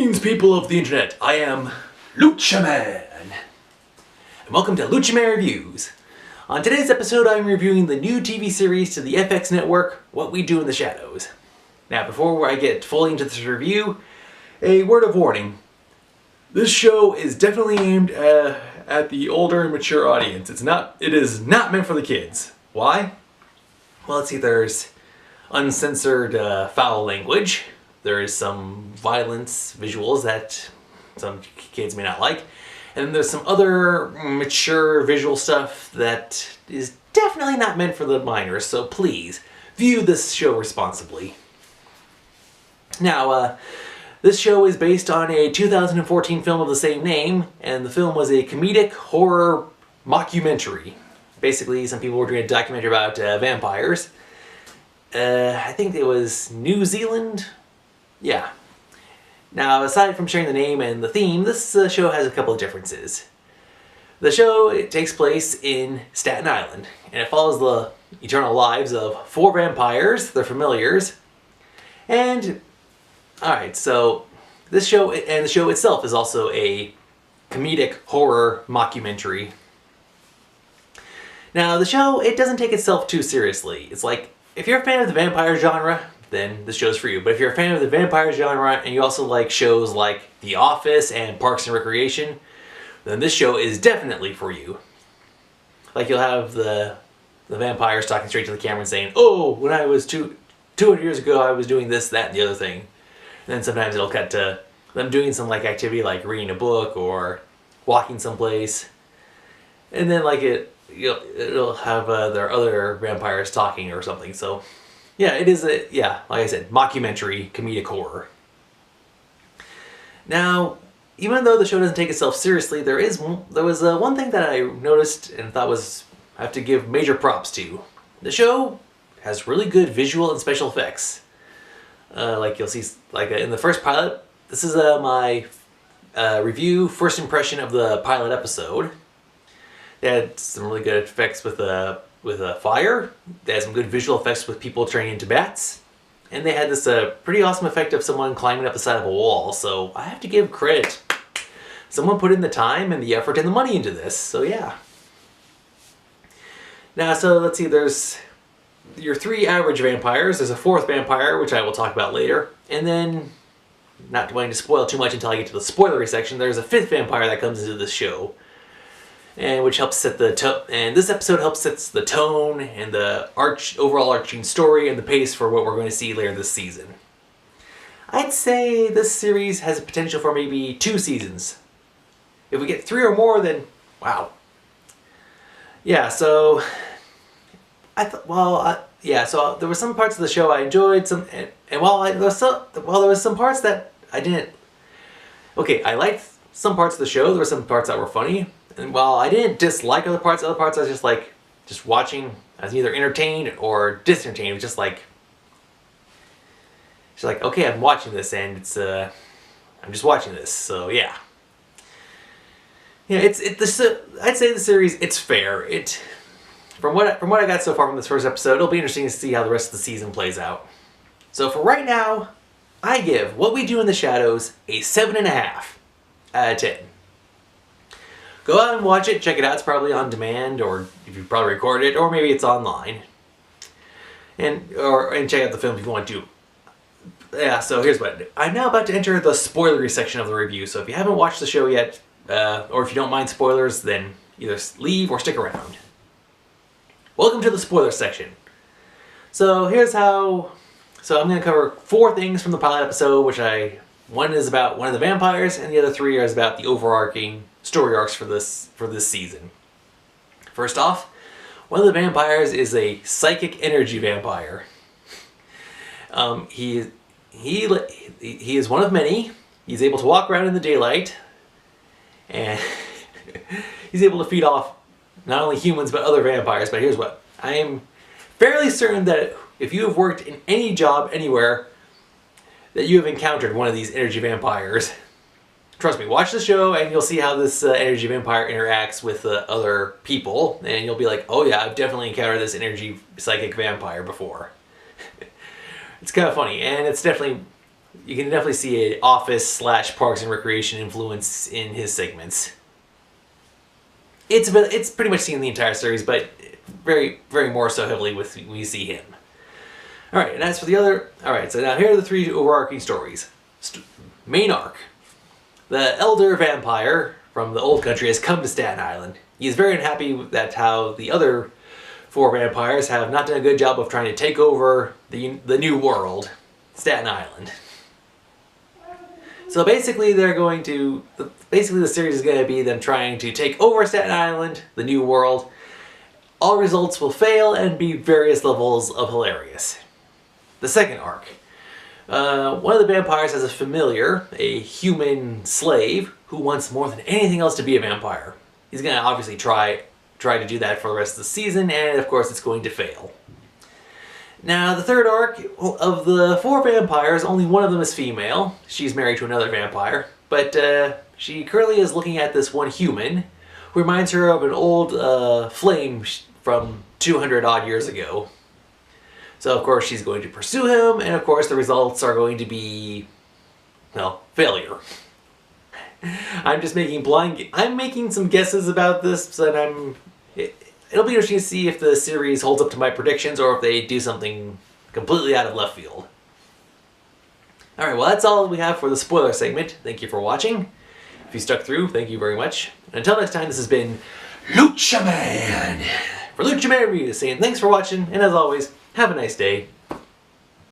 Greetings, people of the internet. I am LUCHA MAN, and welcome to LUCHA MAN Reviews. On today's episode, I'm reviewing the new TV series to the FX network, What We Do in the Shadows. Now, before I get fully into this review, a word of warning. This show is definitely aimed at the older and mature audience. It is not meant for the kids. Why? Well, let's see, there's uncensored foul language. There is some violence visuals that some kids may not like. And then there's some other mature visual stuff that is definitely not meant for the minors, so please view this show responsibly. Now, this show is based on a 2014 film of the same name, and the film was a comedic horror mockumentary. Basically, some people were doing a documentary about vampires. I think it was New Zealand. Yeah. Now, aside from sharing the name and the theme, this show has a couple of differences. The show, it takes place in Staten Island, and it follows the eternal lives of 4 vampires, their familiars, and alright, so this show, and the show itself is also a comedic horror mockumentary. Now, the show, it doesn't take itself too seriously. It's like, if you're a fan of the vampire genre, then this show's for you. But if you're a fan of the vampire genre and you also like shows like The Office and Parks and Recreation, then this show is definitely for you. Like, you'll have the vampires talking straight to the camera and saying, "Oh, when I was 200 years ago, I was doing this, that, and the other thing." And then sometimes it'll cut to them doing some like activity like reading a book or walking someplace. And then like it'll have their other vampires talking or something. So yeah, it is like I said, mockumentary comedic horror. Now, even though the show doesn't take itself seriously, there was one thing that I noticed and thought I have to give major props to. The show has really good visual and special effects. Like you'll see, like in the first pilot, this is my review, first impression of the pilot episode. They had some really good effects with fire. They had some good visual effects with people turning into bats. And they had this pretty awesome effect of someone climbing up the side of a wall. So I have to give credit. Someone put in the time and the effort and the money into this. So yeah. Now, so let's see. There's your 3 average vampires. There's a 4th vampire, which I will talk about later. And then, not wanting to spoil too much until I get to the spoilery section, there's a 5th vampire that comes into this show. And which helps set the tone, and this episode helps set the tone and the overall arching story and the pace for what we're going to see later this season. I'd say this series has a potential for maybe 2 seasons. If we get 3 or more, then wow. Yeah, so so there were some parts of the show I enjoyed, and while there was some parts that I didn't. Okay, I liked some parts of the show. There were some parts that were funny. And while I didn't dislike other parts I was just watching. I was either entertained or disentertained. It was just like, okay, I'm watching this, and I'm just watching this. So yeah, I'd say the series, it's fair. From what I got so far from this first episode, it'll be interesting to see how the rest of the season plays out. So for right now, I give What We Do in the Shadows a 7.5 out of 10. Go out and watch it, check it out. It's probably on demand, or if you probably recorded it, or maybe it's online. And check out the film if you want to. Yeah, so here's what I do. I'm now about to enter the spoilery section of the review, so if you haven't watched the show yet, or if you don't mind spoilers, then either leave or stick around. Welcome to the spoiler section. So here's how. So I'm going to cover 4 things from the pilot episode, one is about one of the vampires, and the other 3 is about the overarching story arcs for this season. First off, one of the vampires is a psychic energy vampire. He is one of many. He's able to walk around in the daylight, and he's able to feed off not only humans but other vampires. But here's what. I am fairly certain that if you have worked in any job anywhere, that you have encountered one of these energy vampires. Trust me, watch the show and you'll see how this energy vampire interacts with other people, and you'll be like, oh yeah, I've definitely encountered this energy psychic vampire before. It's kind of funny, and it's definitely you can definitely see an Office / Parks and Recreation influence in his segments. It's pretty much seen in the entire series, but very, very more so heavily with we see him. Alright, and as for the other... Alright, so now here are the three overarching stories. Main arc. The elder vampire from the old country has come to Staten Island. He is very unhappy that how the other 4 vampires have not done a good job of trying to take over the new world, Staten Island. So basically basically the series is going to be them trying to take over Staten Island, the new world. All results will fail and be various levels of hilarious. The second arc. One of the vampires has a familiar, a human slave, who wants more than anything else to be a vampire. He's going to obviously try to do that for the rest of the season, and of course it's going to fail. Now, the third arc, of the 4 vampires, only one of them is female. She's married to another vampire, but she currently is looking at this one human, who reminds her of an old flame from 200 odd years ago. So of course she's going to pursue him, and of course the results are going to be, well, failure. I'm just making I'm making some guesses about this, but it'll be interesting to see if the series holds up to my predictions or if they do something completely out of left field. Alright, well that's all we have for the spoiler segment. Thank you for watching. If you stuck through, thank you very much. And until next time, this has been Lucha Man for Lucha Man Reviews, saying thanks for watching, and as always, have a nice day.